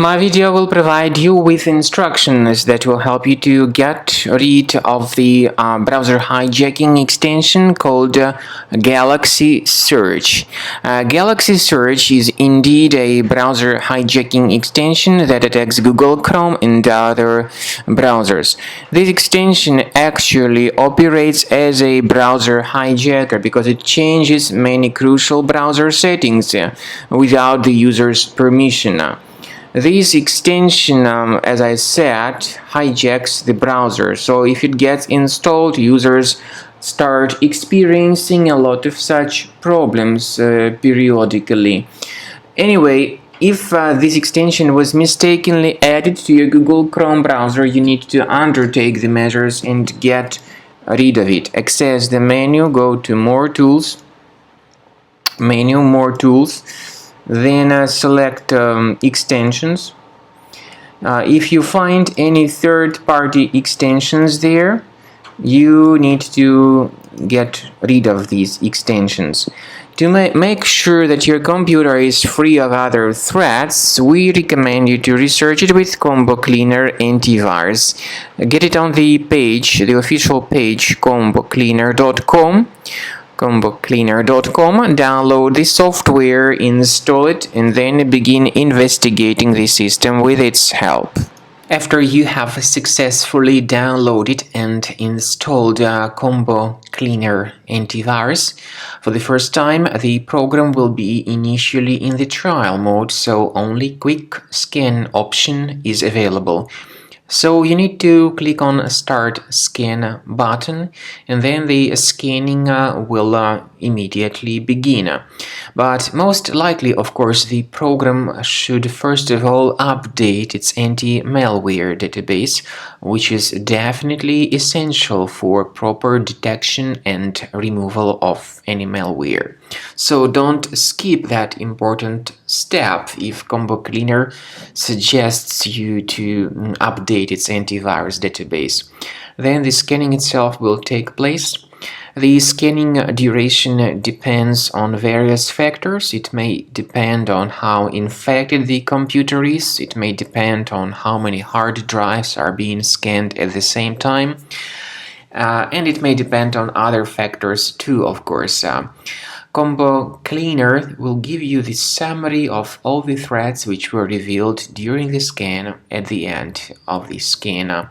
My video will provide you with instructions that will help you to get rid of the browser hijacking extension called Galaxy Search. Galaxy Search is indeed a browser hijacking extension that attacks Google Chrome and other browsers. This extension actually operates as a browser hijacker because it changes many crucial browser settings without the user's permission. This extension, as I said, hijacks the browser. So if it gets installed, users start experiencing a lot of such problems periodically. Anyway, if this extension was mistakenly added to your Google Chrome browser, you need to undertake the measures and get rid of it. Access the menu, go to More Tools, More Tools. Then select extensions. If you find any third-party extensions there, you need to get rid of these extensions. To make sure that your computer is free of other threats, we recommend you to research it with Combo Cleaner Antivirus. Get it on the page, the official page, combocleaner.com. download the software, install it, and then begin investigating the system with its help. After you have successfully downloaded and installed Combo Cleaner Antivirus, for the first time the program will be initially in the trial mode, so only quick scan option is available. So you need to click on Start Scan button, and then the scanning will immediately begin. But most likely, of course, the program should first of all update its anti-malware database, which is definitely essential for proper detection and removal of any malware. So don't skip that important step if Combo Cleaner suggests you to update its antivirus database. Then the scanning itself will take place. The scanning duration depends on various factors. It may depend on how infected the computer is. It may depend on how many hard drives are being scanned at the same time. And it may depend on other factors too, of course. Combo Cleaner will give you the summary of all the threats which were revealed during the scan at the end of the scan.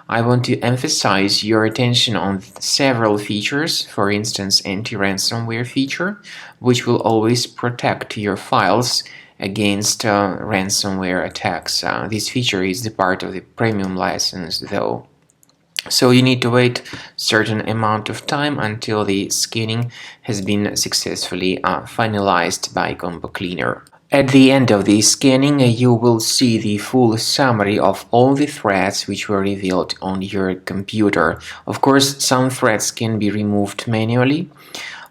I want to emphasize your attention on several features, for instance, anti-ransomware feature, which will always protect your files against ransomware attacks. This feature is the part of the premium license, though. So you need to wait a certain amount of time until the scanning has been successfully finalized by Combo Cleaner. At the end of the scanning, you will see the full summary of all the threats which were revealed on your computer. Of course, some threats can be removed manually.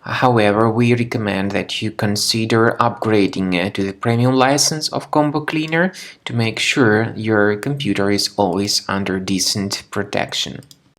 However, we recommend that you consider upgrading to the premium license of Combo Cleaner to make sure your computer is always under decent protection.